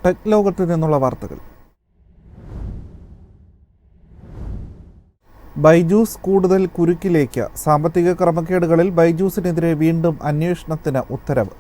Tech ലോകത്ത് നിന്നുള്ള വാർത്തകൾ. ബൈജൂസ് കൂടുതൽ കുരുക്കിലേക്ക്. സാമ്പത്തിക ക്രമക്കേടുകളിൽ ബൈജൂസിനെതിരെ വീണ്ടും അന്വേഷണത്തിന് ഉത്തരവ്.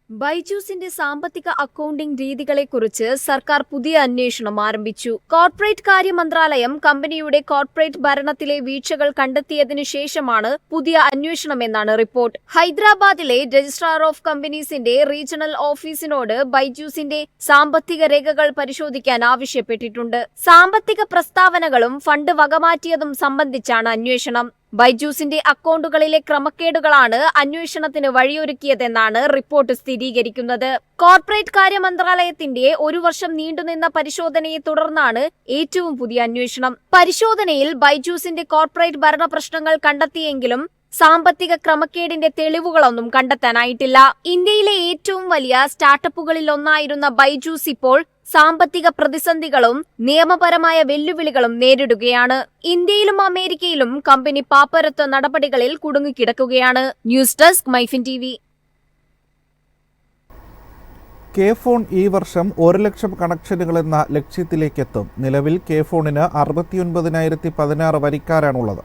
ബൈജൂസിന്റെ സാമ്പത്തിക അക്കൗണ്ടിംഗ് രീതികളെക്കുറിച്ച് സർക്കാർ പുതിയ അന്വേഷണം ആരംഭിച്ചു. കോർപ്പറേറ്റ് കാര്യ മന്ത്രാലയം കമ്പനിയുടെ കോർപ്പറേറ്റ് ഭരണത്തിലെ വീഴ്ചകൾ കണ്ടെത്തിയതിനു ശേഷമാണ് പുതിയ അന്വേഷണമെന്നാണ് റിപ്പോർട്ട്. ഹൈദരാബാദിലെ രജിസ്ട്രാർ ഓഫ് കമ്പനീസിന്റെ റീജിയണൽ ഓഫീസിനോട് ബൈജൂസിന്റെ സാമ്പത്തിക രേഖകൾ പരിശോധിക്കാൻ ആവശ്യപ്പെട്ടിട്ടുണ്ട്. സാമ്പത്തിക പ്രസ്താവനകളും ഫണ്ട് വകമാറ്റിയതും സംബന്ധിച്ചാണ് അന്വേഷണം. ബൈജൂസിന്റെ അക്കൗണ്ടുകളിലെ ക്രമക്കേടുകളാണ് അന്വേഷണത്തിന് വഴിയൊരുക്കിയതെന്നാണ് റിപ്പോർട്ട് സ്ഥിരീകരിക്കുന്നത്. കോർപ്പറേറ്റ് കാര്യ മന്ത്രാലയത്തിന്റെ 1 വർഷം നീണ്ടുനിന്ന പരിശോധനയെ തുടർന്നാണ് ഏറ്റവും പുതിയ അന്വേഷണം. പരിശോധനയിൽ ബൈജൂസിന്റെ കോർപ്പറേറ്റ് ഭരണ പ്രശ്നങ്ങൾ കണ്ടെത്തിയെങ്കിലും സാമ്പത്തിക ക്രമക്കേടിന്റെ തെളിവുകളൊന്നും കണ്ടെത്താനായിട്ടില്ല. ഇന്ത്യയിലെ ഏറ്റവും വലിയ സ്റ്റാർട്ടപ്പുകളിൽ ഒന്നായിരുന്ന ബൈജൂസ് ഇപ്പോൾ സാമ്പത്തിക പ്രതിസന്ധികളും നിയമപരമായ വെല്ലുവിളികളും നേരിടുകയാണ്. ഇന്ത്യയിലും അമേരിക്കയിലും കമ്പനി പാപ്പരത്വ നടപടികളിൽ കുടുങ്ങിക്കിടക്കുകയാണ്. News desk Myfin TV. K FON ഈ വർഷം 1 ലക്ഷം കണക്ഷനുകളെന്ന ലക്ഷ്യത്തിലേക്കെത്തും. നിലവിൽ കെ ഫോണിന് 69,016 വരിക്കാരാണുള്ളത്.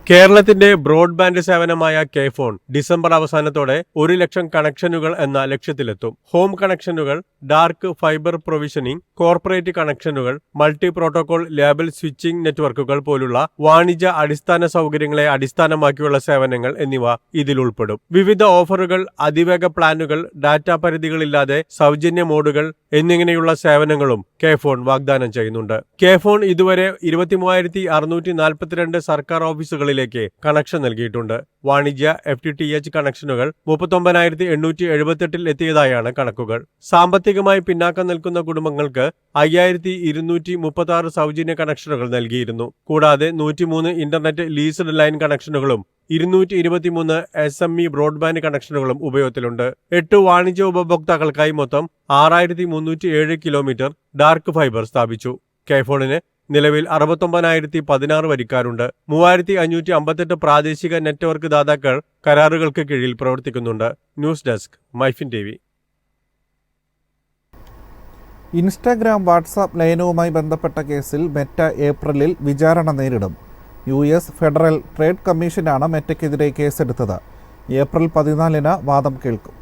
കേരളത്തിന്റെ ബ്രോഡ്ബാൻഡ് സേവനമായ കെ ഫോൺ ഡിസംബർ അവസാനത്തോടെ 1 ലക്ഷം കണക്ഷനുകൾ എന്ന ലക്ഷ്യത്തിലെത്തും. ഹോം കണക്ഷനുകൾ, ഡാർക്ക് ഫൈബർ പ്രൊവിഷനിംഗ്, കോർപ്പറേറ്റ് കണക്ഷനുകൾ, മൾട്ടി പ്രോട്ടോകോൾ ലേബൽ സ്വിച്ചിംഗ് നെറ്റ്വർക്കുകൾ പോലുള്ള വാണിജ്യ അടിസ്ഥാന സൗകര്യങ്ങളെ അടിസ്ഥാനമാക്കിയുള്ള സേവനങ്ങൾ എന്നിവ ഇതിൽ ഉൾപ്പെടും. വിവിധ ഓഫറുകൾ, അതിവേഗ പ്ലാനുകൾ, ഡാറ്റ പരിധികളില്ലാതെ സൗജന്യ മോഡുകൾ എന്നിങ്ങനെയുള്ള സേവനങ്ങളും കെ ഫോൺ വാഗ്ദാനം ചെയ്യുന്നുണ്ട്. കെ ഫോൺ ഇതുവരെ 23,642 സർക്കാർ ഓഫീസുകളിലേക്ക് കണക്ഷൻ നൽകിയിട്ടുണ്ട്. വാണിജ്യ FTTH കണക്ഷനുകൾ 39,878 എത്തിയതായാണ് കണക്കുകൾ. സാമ്പത്തികമായി പിന്നാക്കം നിൽക്കുന്ന കുടുംബങ്ങൾക്ക് 5,236 സൗജന്യ കണക്ഷനുകൾ നൽകിയിരുന്നു. കൂടാതെ 103 ഇന്റർനെറ്റ് ലീസ്ഡ് ലൈൻ കണക്ഷനുകളും 223 SME ബ്രോഡ്ബാൻഡ് കണക്ഷനുകളും ഉപയോഗത്തിലുണ്ട്. 8 വാണിജ്യ ഉപഭോക്താക്കൾക്കായി മൊത്തം 6,307 കിലോമീറ്റർ ഡാർക്ക് ഫൈബർ സ്ഥാപിച്ചു. കെ ഫോണിന് നിലവിൽ 69,016 വരിക്കാരുണ്ട്. 3,558 പ്രാദേശിക നെറ്റ്വർക്ക് ദാതാക്കൾ കരാറുകൾക്ക് കീഴിൽ പ്രവർത്തിക്കുന്നുണ്ട്. News desk Myfin TV. Instagram, WhatsApp ലയനവുമായി ബന്ധപ്പെട്ട കേസിൽ മെറ്റ ഏപ്രിലിൽ വിചാരണ നേരിടും. US ഫെഡറൽ ട്രേഡ് കമ്മീഷനാണ് മെറ്റയ്ക്കെതിരെ കേസെടുത്തത്. ഏപ്രിൽ 14-ന് വാദം കേൾക്കും.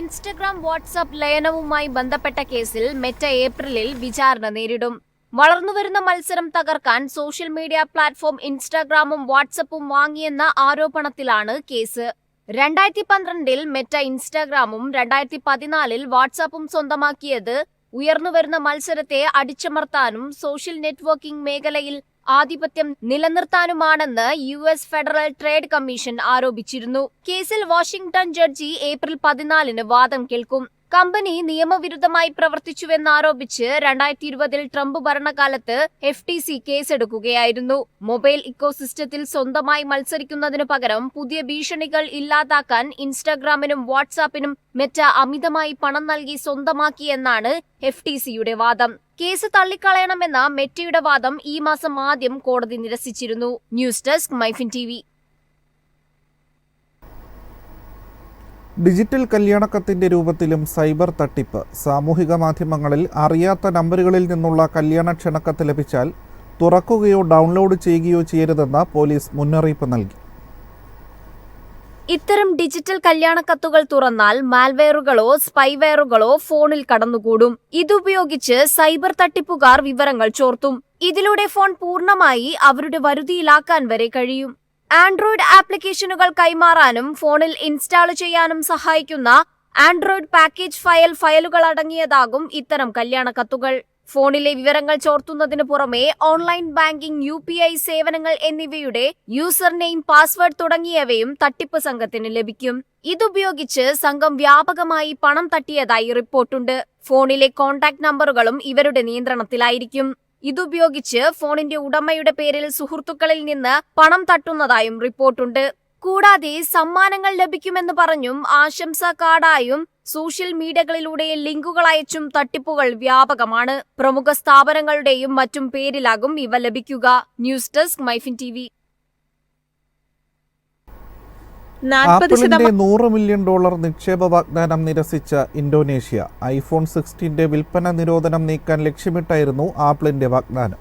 ഇൻസ്റ്റഗ്രാം, വാട്സാപ്പ് ലയനവുമായി ബന്ധപ്പെട്ട കേസിൽ മെറ്റ ഏപ്രിലിൽ വിചാരണ നേരിടും. വളർന്നുവരുന്ന മത്സരം തകർക്കാൻ സോഷ്യൽ മീഡിയ പ്ലാറ്റ്ഫോം ഇൻസ്റ്റാഗ്രാമും വാട്സപ്പും വാങ്ങിയെന്ന ആരോപണത്തിലാണ് കേസ്. 2012-ൽ മെറ്റ ഇൻസ്റ്റാഗ്രാമും 2014-ൽ വാട്സാപ്പും സ്വന്തമാക്കിയത് ഉയർന്നുവരുന്ന മത്സരത്തെ അടിച്ചമർത്താനും സോഷ്യൽ നെറ്റ്വർക്കിംഗ് മേഖലയിൽ ആധിപത്യം നിലനിർത്താനുമാണെന്ന് US ഫെഡറൽ ട്രേഡ് കമ്മീഷൻ ആരോപിച്ചിരുന്നു. കേസിൽ വാഷിംഗ്ടൺ ജഡ്ജി ഏപ്രിൽ 14-ന് വാദം കേൾക്കും. കമ്പനി നിയമവിരുദ്ധമായി പ്രവർത്തിച്ചുവെന്നാരോപിച്ച് 2020-ൽ ട്രംപ് ഭരണകാലത്ത് FTC കേസെടുക്കുകയായിരുന്നു. മൊബൈൽ ഇക്കോസിസ്റ്റത്തിൽ സ്വന്തമായി മത്സരിക്കുന്നതിനു പകരം പുതിയ ഭീഷണികൾ ഇല്ലാതാക്കാൻ ഇൻസ്റ്റാഗ്രാമിനും വാട്സാപ്പിനും മെറ്റ അമിതമായി പണം നൽകി സ്വന്തമാക്കിയെന്നാണ് FTCയുടെ വാദം. കേസ് തള്ളിക്കളയണമെന്ന മെറ്റയുടെ വാദം ഈ മാസം ആദ്യം കോടതി നിരസിച്ചിരുന്നു. News desk Myfin TV. Digital കല്യാണക്കത്തിന്റെ രൂപത്തിലും സൈബർ തട്ടിപ്പ്. സാമൂഹിക മാധ്യമങ്ങളിൽ അറിയാത്ത നമ്പറുകളിൽ നിന്നുള്ള കല്യാണ ക്ഷണക്കത്ത് ലഭിച്ചാൽ തുറക്കുകയോ ഡൗൺലോഡ് ചെയ്യുകയോ ചെയ്യരുതെന്ന് പോലീസ് മുന്നറിയിപ്പ് നൽകി. ഇത്തരം ഡിജിറ്റൽ കല്യാണക്കത്തുകൾ തുറന്നാൽ മാൽവെയറുകളോ സ്പൈവെയറുകളോ ഫോണിൽ കടന്നുകൂടും. ഇതുപയോഗിച്ച് സൈബർ തട്ടിപ്പുകാർ വിവരങ്ങൾ ചോർത്തും. ഇതിലൂടെ ഫോൺ പൂർണ്ണമായി അവരുടെ വരുതിയിലാക്കാൻ വരെ കഴിയും. ആൻഡ്രോയിഡ് ആപ്ലിക്കേഷനുകൾ കൈമാറാനും ഫോണിൽ ഇൻസ്റ്റാൾ ചെയ്യാനും സഹായിക്കുന്ന ആൻഡ്രോയിഡ് പാക്കേജ് ഫയലുകൾ അടങ്ങിയതാകും ഇത്തരം കല്യാണക്കത്തുകൾ. ഫോണിലെ വിവരങ്ങൾ ചോർത്തുന്നതിനു പുറമെ ഓൺലൈൻ ബാങ്കിംഗ്, UPI സേവനങ്ങൾ എന്നിവയുടെ യൂസർ നെയിം, പാസ്വേഡ് തുടങ്ങിയവയും തട്ടിപ്പ് സംഘത്തിന് ലഭിക്കും. ഇതുപയോഗിച്ച് സംഘം വ്യാപകമായി പണം തട്ടിയതായി റിപ്പോർട്ടുണ്ട്. ഫോണിലെ കോൺടാക്ട് നമ്പറുകളും ഇവരുടെ നിയന്ത്രണത്തിലായിരിക്കും. ഇതുപയോഗിച്ച് ഫോണിന്റെ ഉടമയുടെ പേരിൽ സുഹൃത്തുക്കളിൽ നിന്ന് പണം തട്ടുന്നതായും റിപ്പോർട്ടുണ്ട്. കൂടാതെ സമ്മാനങ്ങൾ ലഭിക്കുമെന്ന് പറഞ്ഞും ആശംസാ കാർഡായും സോഷ്യൽ മീഡിയകളിലൂടെ ലിങ്കുകൾ അയച്ചും തട്ടിപ്പുകൾ വ്യാപകമാണ്. പ്രമുഖ സ്ഥാപനങ്ങളുടെയും മറ്റും പേരിലാകും ഇവ ലഭിക്കുക. News desk Myfin TV. ആപ്പിളിന്റെ $100 മില്യൺ നിക്ഷേപ വാഗ്ദാനം നിരസിച്ച ഇന്തോനേഷ്യ. iPhone 16 വിൽപ്പന നിരോധനം നീക്കാൻ ലക്ഷ്യമിട്ടായിരുന്നു ആപ്പിളിന്റെ വാഗ്ദാനം.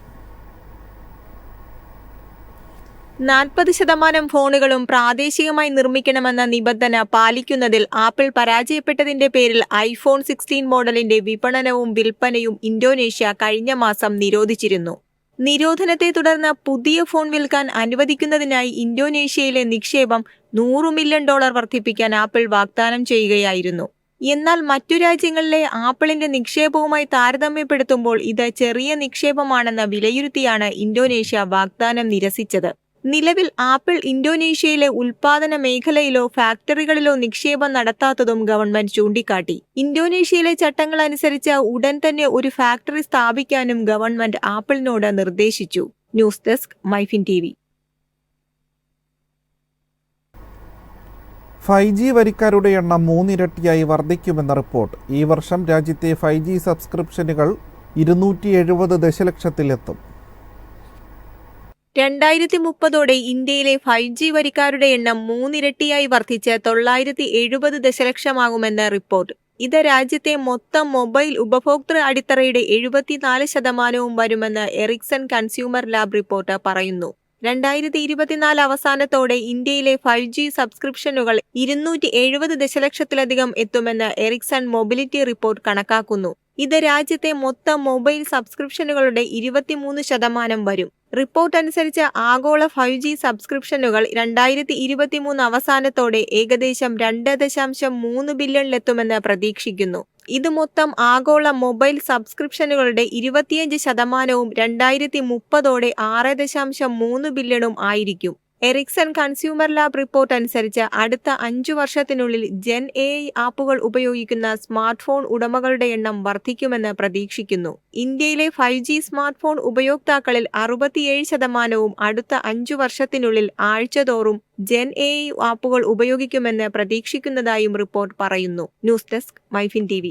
40% ഫോണുകളും പ്രാദേശികമായി നിർമ്മിക്കണമെന്ന നിബന്ധന പാലിക്കുന്നതിൽ ആപ്പിൾ പരാജയപ്പെട്ടതിന്റെ പേരിൽ iPhone 16 മോഡലിന്റെ വിപണനവും വിൽപ്പനയും ഇന്തോനേഷ്യ കഴിഞ്ഞ മാസം നിരോധിച്ചിരുന്നു. നിരോധനത്തെ തുടർന്ന് പുതിയ ഫോൺ വിൽക്കാൻ അനുവദിക്കുന്നതിനായി ഇന്തോനേഷ്യയിലെ നിക്ഷേപം $100 മില്യൺ വർദ്ധിപ്പിക്കാൻ ആപ്പിൾ വാഗ്ദാനം ചെയ്യുകയായിരുന്നു. എന്നാൽ മറ്റു രാജ്യങ്ങളിലെ ആപ്പിളിന്റെ നിക്ഷേപവുമായി താരതമ്യപ്പെടുത്തുമ്പോൾ ഇത് ചെറിയ നിക്ഷേപമാണെന്ന് വിലയിരുത്തിയാണ് ഇന്തോനേഷ്യ വാഗ്ദാനം നിരസിച്ചത്. നിലവിൽ ആപ്പിൾ ഇന്തോനേഷ്യയിലെ ഉൽപാദന മേഖലയിലോ ഫാക്ടറികളിലോ നിക്ഷേപം നടത്താത്തതും ഗവൺമെന്റ് ചൂണ്ടിക്കാട്ടി. ഇന്തോനേഷ്യയിലെ ചട്ടങ്ങൾ അനുസരിച്ച് ഉടൻ തന്നെ ഒരു ഫാക്ടറി സ്ഥാപിക്കാനും ഗവൺമെന്റ് ആപ്പിളിനോട് നിർദ്ദേശിച്ചു. News desk Myfin TV. 5G വരിക്കാരുടെ എണ്ണം 3 ഇരട്ടിയായി വർദ്ധിക്കുമെന്ന റിപ്പോർട്ട്. ഈ വർഷം രാജ്യത്തെ 5G സബ്സ്ക്രിപ്ഷനുകൾ 270 ദശലക്ഷത്തിലെത്തും. 2030 ഇന്ത്യയിലെ 5G വരിക്കാരുടെ എണ്ണം 3 ഇരട്ടിയായി വർദ്ധിച്ച് 970 ദശലക്ഷമാകുമെന്ന് റിപ്പോർട്ട്. ഇത് രാജ്യത്തെ മൊത്തം മൊബൈൽ ഉപഭോക്തൃ അടിത്തറയുടെ 74% വരുമെന്ന് എറിക്സൺ കൺസ്യൂമർ ലാബ് റിപ്പോർട്ട് പറയുന്നു. 2024 അവസാനത്തോടെ ഇന്ത്യയിലെ 5G സബ്സ്ക്രിപ്ഷനുകൾ 270 ദശലക്ഷത്തിലധികം എത്തുമെന്ന് എറിക്സൺ മൊബിലിറ്റി റിപ്പോർട്ട് കണക്കാക്കുന്നു. ഇത് രാജ്യത്തെ മൊത്തം മൊബൈൽ സബ്സ്ക്രിപ്ഷനുകളുടെ 23% വരും. റിപ്പോർട്ട് അനുസരിച്ച് ആഗോള 5G സബ്സ്ക്രിപ്ഷനുകൾ 2023 അവസാനത്തോടെ ഏകദേശം 2.3 ബില്യണിലെത്തുമെന്ന് പ്രതീക്ഷിക്കുന്നു. ഇത് മൊത്തം ആഗോള മൊബൈൽ സബ്സ്ക്രിപ്ഷനുകളുടെ 25%വും 2030 6.3 ബില്യണും ആയിരിക്കും. എറിക്സൺ കൺസ്യൂമർ ലാബ് റിപ്പോർട്ട് അനുസരിച്ച് അടുത്ത 5 വർഷത്തിനുള്ളിൽ ജെൻ AI ആപ്പുകൾ ഉപയോഗിക്കുന്ന സ്മാർട്ട് ഫോൺ ഉടമകളുടെ എണ്ണം വർദ്ധിക്കുമെന്ന് പ്രതീക്ഷിക്കുന്നു. ഇന്ത്യയിലെ 5G സ്മാർട്ട് ഫോൺ ഉപയോക്താക്കളിൽ 67%വും അടുത്ത 5 വർഷത്തിനുള്ളിൽ ആഴ്ചതോറും ജെൻ AI ആപ്പുകൾ ഉപയോഗിക്കുമെന്ന് പ്രതീക്ഷിക്കുന്നതായും റിപ്പോർട്ട് പറയുന്നു. News desk Myfin TV.